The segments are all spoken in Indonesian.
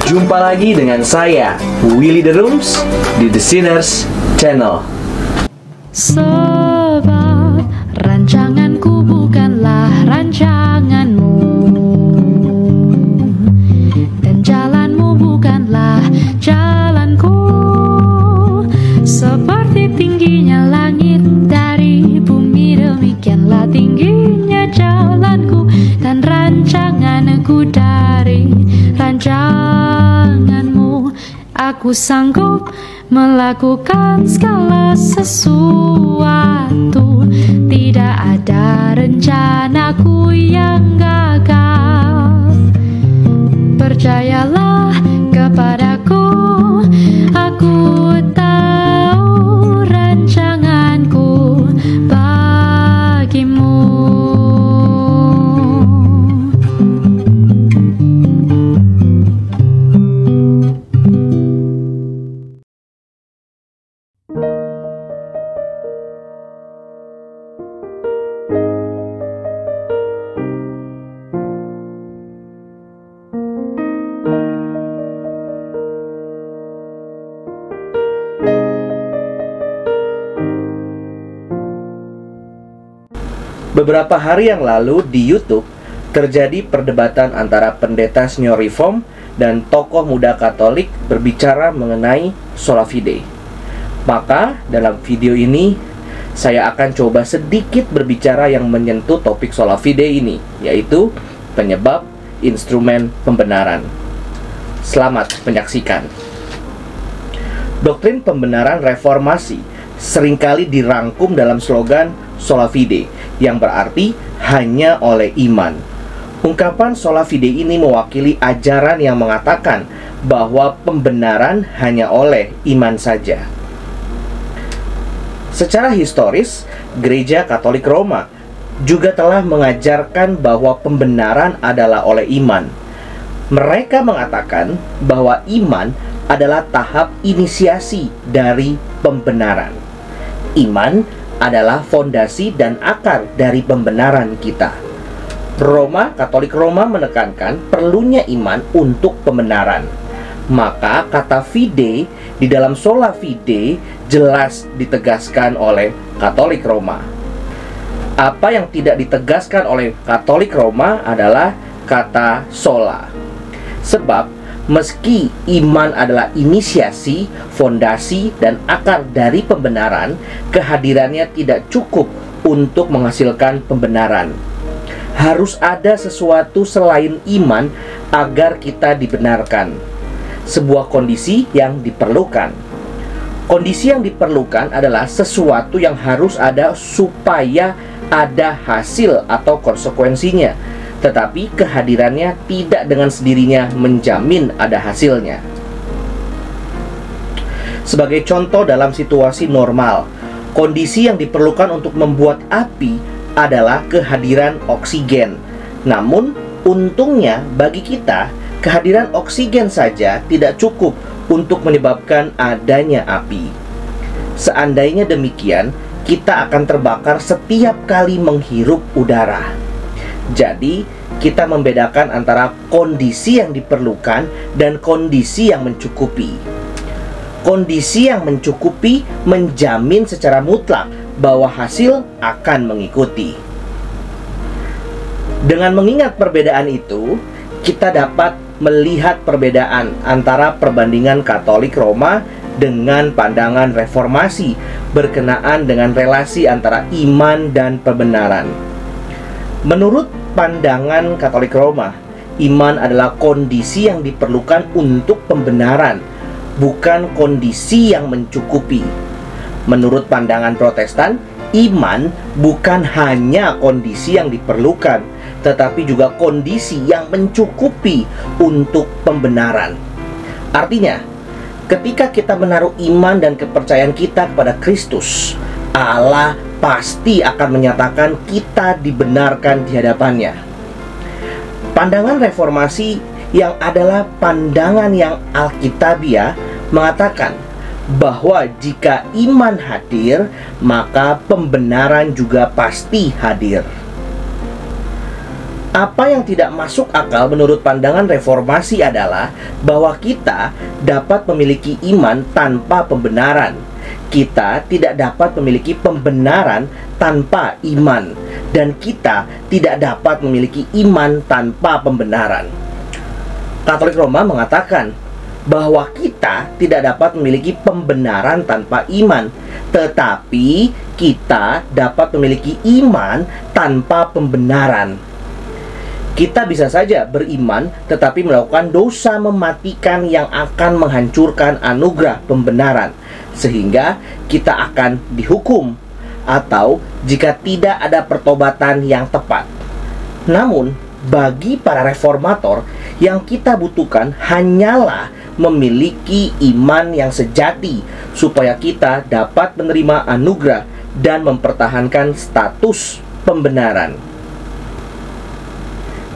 Jumpa lagi dengan saya, Willy The Rooms, di The Sinners Channel. Sebab rancanganku bukanlah rancanganmu, dan jalanmu bukanlah jalanku. Seperti tingginya langit dari bumi, demikianlah tingginya jalanku dan rancanganku dari rancanganmu. Aku sanggup melakukan segala sesuatu, tidak ada rencanaku yang gagal. Percayalah kepadaku, aku tahu rancanganku bagimu. Beberapa hari yang lalu di YouTube terjadi perdebatan antara pendeta senior Reform dan tokoh muda Katolik berbicara mengenai sola fide. Maka dalam video ini saya akan coba sedikit berbicara yang menyentuh topik sola fide ini, yaitu penyebab instrumen pembenaran. Selamat menyaksikan. Doktrin pembenaran reformasi seringkali dirangkum dalam slogan sola fide, yang berarti hanya oleh iman. Ungkapan sola fide ini mewakili ajaran yang mengatakan bahwa pembenaran hanya oleh iman saja. Secara historis, Gereja Katolik Roma juga telah mengajarkan bahwa pembenaran adalah oleh iman. Mereka mengatakan bahwa iman adalah tahap inisiasi dari pembenaran. Iman adalah fondasi dan akar dari pembenaran kita. Katolik Roma menekankan perlunya iman untuk pembenaran. Maka kata fide di dalam sola fide jelas ditegaskan oleh Katolik Roma. Apa yang tidak ditegaskan oleh Katolik Roma adalah kata sola. Sebab meski iman adalah inisiasi, fondasi, dan akar dari pembenaran, kehadirannya tidak cukup untuk menghasilkan pembenaran. Harus ada sesuatu selain iman agar kita dibenarkan. Sebuah kondisi yang diperlukan. Kondisi yang diperlukan adalah sesuatu yang harus ada supaya ada hasil atau konsekuensinya. Tetapi kehadirannya tidak dengan sendirinya menjamin ada hasilnya. Sebagai contoh dalam situasi normal, kondisi yang diperlukan untuk membuat api adalah kehadiran oksigen. Namun, untungnya bagi kita, kehadiran oksigen saja tidak cukup untuk menyebabkan adanya api. Seandainya demikian, kita akan terbakar setiap kali menghirup udara. Jadi, kita membedakan antara kondisi yang diperlukan dan kondisi yang mencukupi. Kondisi yang mencukupi menjamin secara mutlak bahwa hasil akan mengikuti. Dengan mengingat perbedaan itu, kita dapat melihat perbedaan antara perbandingan Katolik Roma dengan pandangan reformasi berkenaan dengan relasi antara iman dan pembenaran. Menurut pandangan Katolik Roma, iman adalah kondisi yang diperlukan untuk pembenaran, bukan kondisi yang mencukupi. Menurut pandangan Protestan, iman bukan hanya kondisi yang diperlukan, tetapi juga kondisi yang mencukupi untuk pembenaran. Artinya, ketika kita menaruh iman dan kepercayaan kita kepada Kristus, Allah pasti akan menyatakan kita dibenarkan di hadapannya. Pandangan reformasi yang adalah pandangan yang alkitabiah mengatakan bahwa jika iman hadir, maka pembenaran juga pasti hadir. Apa yang tidak masuk akal menurut pandangan reformasi adalah bahwa kita dapat memiliki iman tanpa pembenaran. Kita tidak dapat memiliki pembenaran tanpa iman, dan kita tidak dapat memiliki iman tanpa pembenaran. Katolik Roma mengatakan bahwa kita tidak dapat memiliki pembenaran tanpa iman, tetapi kita dapat memiliki iman tanpa pembenaran. Kita bisa saja beriman tetapi melakukan dosa mematikan yang akan menghancurkan anugerah pembenaran, sehingga kita akan dihukum, atau jika tidak ada pertobatan yang tepat. Namun, bagi para reformator, yang kita butuhkan hanyalah memiliki iman yang sejati, supaya kita dapat menerima anugerah dan mempertahankan status pembenaran.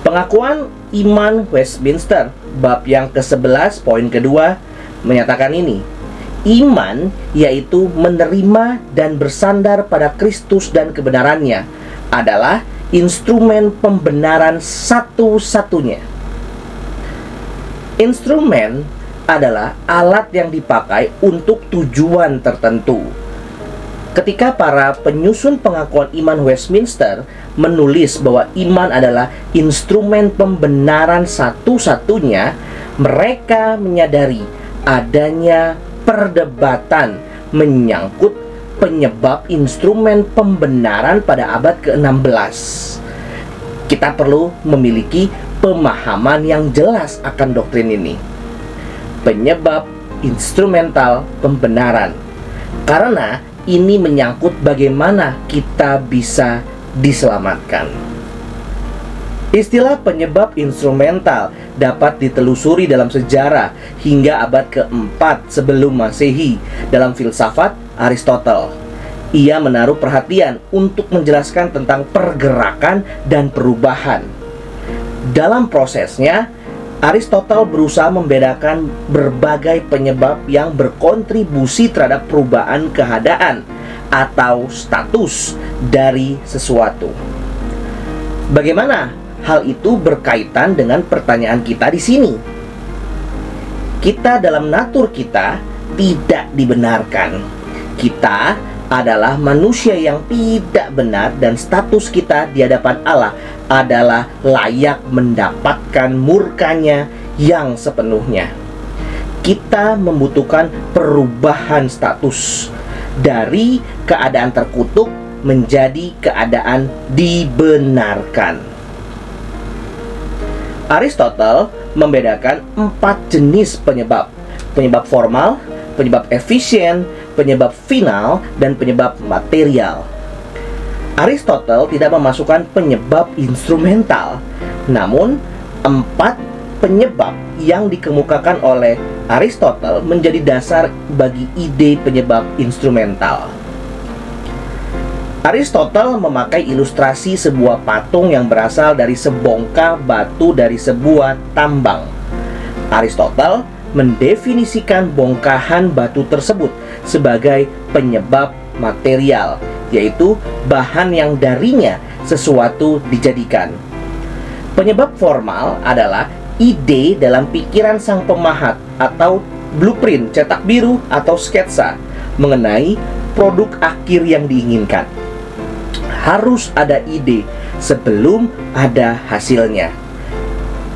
Pengakuan iman Westminster, bab yang ke-11, poin kedua, menyatakan ini. Iman yaitu menerima dan bersandar pada Kristus dan kebenarannya adalah instrumen pembenaran satu-satunya. Instrumen adalah alat yang dipakai untuk tujuan tertentu. Ketika para penyusun pengakuan iman Westminster menulis bahwa iman adalah instrumen pembenaran satu-satunya, mereka menyadari adanya perdebatan menyangkut penyebab instrumen pembenaran pada abad ke-16. Kita perlu memiliki pemahaman yang jelas akan doktrin ini. Penyebab instrumental pembenaran, karena ini menyangkut bagaimana kita bisa diselamatkan. Istilah penyebab instrumental dapat ditelusuri dalam sejarah hingga abad ke-4 sebelum Masehi dalam filsafat Aristotle. Ia menaruh perhatian untuk menjelaskan tentang pergerakan dan perubahan. Dalam prosesnya, Aristotle berusaha membedakan berbagai penyebab yang berkontribusi terhadap perubahan keadaan atau status dari sesuatu. Bagaimana hal itu berkaitan dengan pertanyaan kita di sini? Kita dalam natur kita tidak dibenarkan. Kita adalah manusia yang tidak benar, dan status kita di hadapan Allah adalah layak mendapatkan murkanya yang sepenuhnya. Kita membutuhkan perubahan status dari keadaan terkutuk menjadi keadaan dibenarkan. Aristotle membedakan 4 jenis penyebab: penyebab formal, penyebab efisien, penyebab final, dan penyebab material. Aristotle tidak memasukkan penyebab instrumental, namun 4 penyebab yang dikemukakan oleh Aristotle menjadi dasar bagi ide penyebab instrumental. Aristotle memakai ilustrasi sebuah patung yang berasal dari sebongkah batu dari sebuah tambang. Aristotle mendefinisikan bongkahan batu tersebut sebagai penyebab material, yaitu bahan yang darinya sesuatu dijadikan. Penyebab formal adalah ide dalam pikiran sang pemahat atau blueprint, cetak biru atau sketsa mengenai produk akhir yang diinginkan. Harus ada ide sebelum ada hasilnya.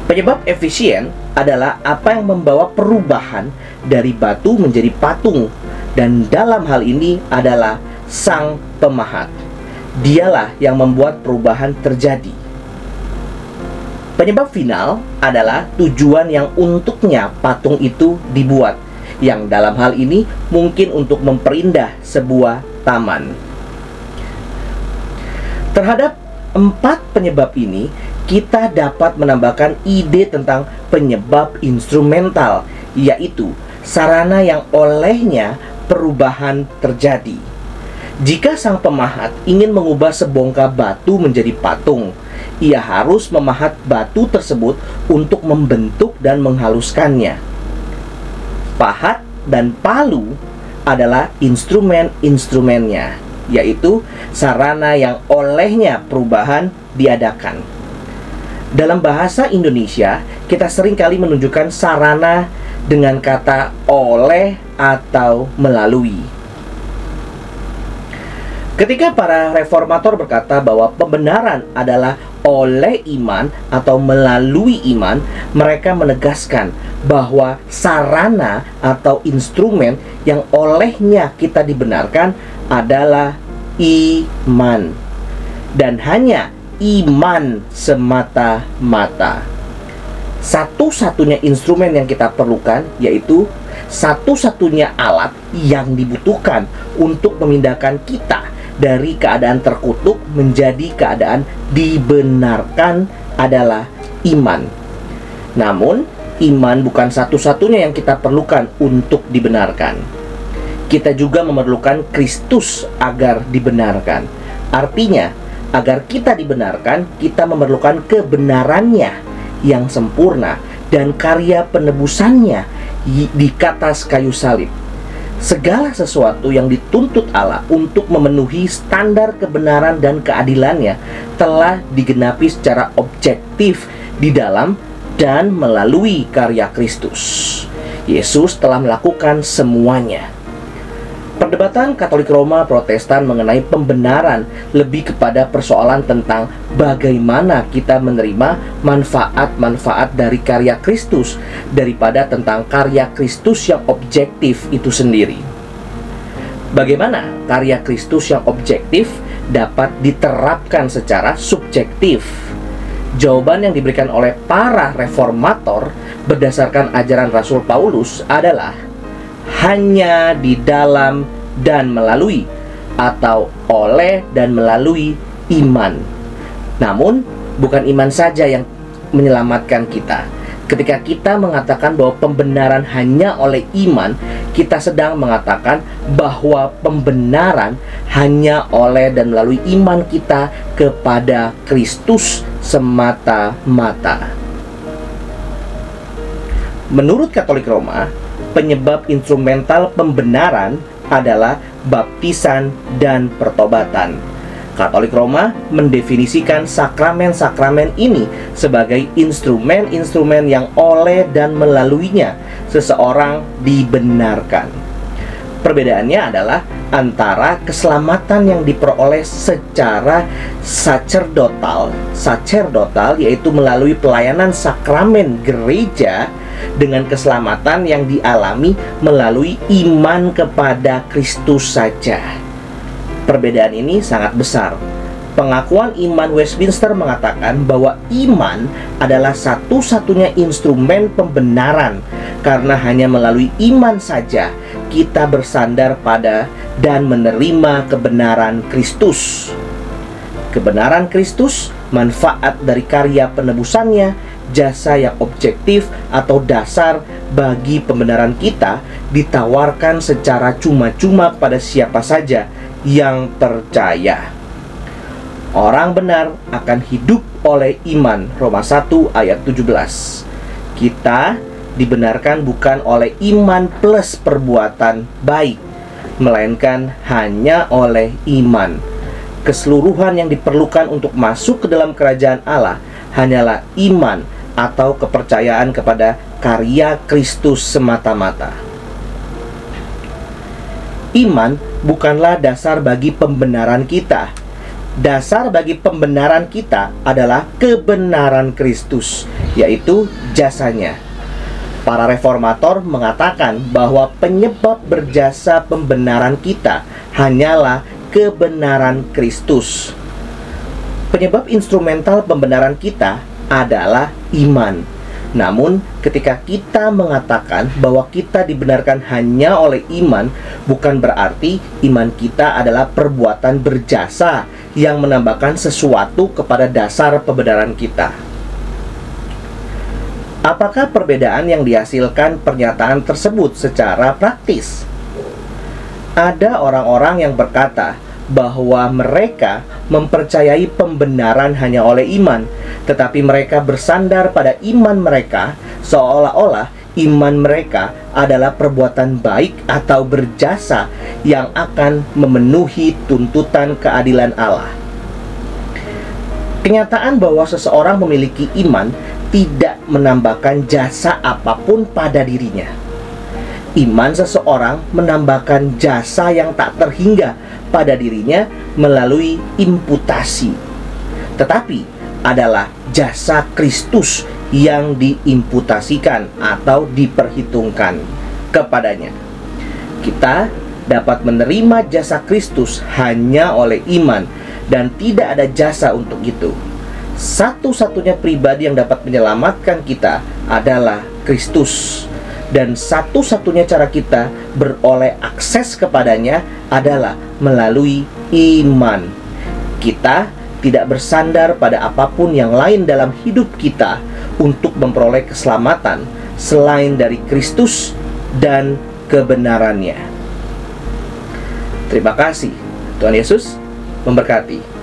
Penyebab efisien adalah apa yang membawa perubahan dari batu menjadi patung, dan dalam hal ini adalah sang pemahat. Dialah yang membuat perubahan terjadi. Penyebab final adalah tujuan yang untuknya patung itu dibuat, yang dalam hal ini mungkin untuk memperindah sebuah taman. Terhadap 4 penyebab ini, kita dapat menambahkan ide tentang penyebab instrumental, yaitu sarana yang olehnya perubahan terjadi. Jika sang pemahat ingin mengubah sebongkah batu menjadi patung, ia harus memahat batu tersebut untuk membentuk dan menghaluskannya. Pahat dan palu adalah instrumen-instrumennya, yaitu sarana yang olehnya perubahan diadakan. Dalam bahasa Indonesia, kita sering kali menunjukkan sarana dengan kata oleh atau melalui. Ketika para reformator berkata bahwa pembenaran adalah oleh iman atau melalui iman, mereka menegaskan bahwa sarana atau instrumen yang olehnya kita dibenarkan adalah iman, dan hanya iman semata-mata. Satu-satunya instrumen yang kita perlukan, yaitu satu-satunya alat yang dibutuhkan untuk memindahkan kita dari keadaan terkutuk menjadi keadaan dibenarkan, adalah iman. Namun, iman bukan satu-satunya yang kita perlukan untuk dibenarkan. Kita juga memerlukan Kristus agar dibenarkan. Artinya, agar kita dibenarkan, kita memerlukan kebenarannya yang sempurna dan karya penebusannya di atas kayu salib. Segala sesuatu yang dituntut Allah untuk memenuhi standar kebenaran dan keadilannya telah digenapi secara objektif di dalam dan melalui karya Kristus. Yesus telah melakukan semuanya. Perdebatan Katolik Roma Protestan mengenai pembenaran lebih kepada persoalan tentang bagaimana kita menerima manfaat-manfaat dari karya Kristus daripada tentang karya Kristus yang objektif itu sendiri. Bagaimana karya Kristus yang objektif dapat diterapkan secara subjektif? Jawaban yang diberikan oleh para reformator berdasarkan ajaran Rasul Paulus adalah hanya di dalam dan melalui, atau oleh dan melalui iman. Namun, bukan iman saja yang menyelamatkan kita. Ketika kita mengatakan bahwa pembenaran hanya oleh iman, kita sedang mengatakan bahwa pembenaran hanya oleh dan melalui iman kita kepada Kristus semata-mata. Menurut Katolik Roma, penyebab instrumental pembenaran adalah baptisan dan pertobatan. Katolik Roma mendefinisikan sakramen-sakramen ini sebagai instrumen-instrumen yang oleh dan melaluinya seseorang dibenarkan. Perbedaannya adalah antara keselamatan yang diperoleh secara sacerdotal, yaitu melalui pelayanan sakramen gereja, dengan keselamatan yang dialami melalui iman kepada Kristus saja. Perbedaan ini sangat besar. Pengakuan iman Westminster mengatakan bahwa iman adalah satu-satunya instrumen pembenaran, karena hanya melalui iman saja kita bersandar pada dan menerima kebenaran Kristus. Kebenaran Kristus, manfaat dari karya penebusannya, jasa yang objektif atau dasar bagi pembenaran kita, ditawarkan secara cuma-cuma pada siapa saja yang percaya. Orang benar akan hidup oleh iman. Roma 1 ayat 17. Kita dibenarkan bukan oleh iman plus perbuatan baik, melainkan hanya oleh iman. Keseluruhan yang diperlukan untuk masuk ke dalam kerajaan Allah hanyalah iman atau kepercayaan kepada karya Kristus semata-mata. Iman bukanlah dasar bagi pembenaran kita. Dasar bagi pembenaran kita adalah kebenaran Kristus, yaitu jasanya. Para reformator mengatakan bahwa penyebab berjasa pembenaran kita hanyalah kebenaran Kristus. Penyebab instrumental pembenaran kita adalah iman. Namun, ketika kita mengatakan bahwa kita dibenarkan hanya oleh iman, bukan berarti iman kita adalah perbuatan berjasa yang menambahkan sesuatu kepada dasar pembenaran kita. Apakah perbedaan yang dihasilkan pernyataan tersebut secara praktis? Ada orang-orang yang berkata bahwa mereka mempercayai pembenaran hanya oleh iman, tetapi mereka bersandar pada iman mereka seolah-olah iman mereka adalah perbuatan baik atau berjasa yang akan memenuhi tuntutan keadilan Allah. Kenyataan bahwa seseorang memiliki iman tidak menambahkan jasa apapun pada dirinya. Iman seseorang menambahkan jasa yang tak terhingga pada dirinya melalui imputasi. Tetapi adalah jasa Kristus yang diimputasikan atau diperhitungkan kepadanya. Kita dapat menerima jasa Kristus hanya oleh iman dan tidak ada jasa untuk itu. Satu-satunya pribadi yang dapat menyelamatkan kita adalah Kristus. Dan satu-satunya cara kita beroleh akses kepadanya adalah melalui iman. Kita tidak bersandar pada apapun yang lain dalam hidup kita untuk memperoleh keselamatan selain dari Kristus dan kebenarannya. Terima kasih. Tuhan Yesus memberkati.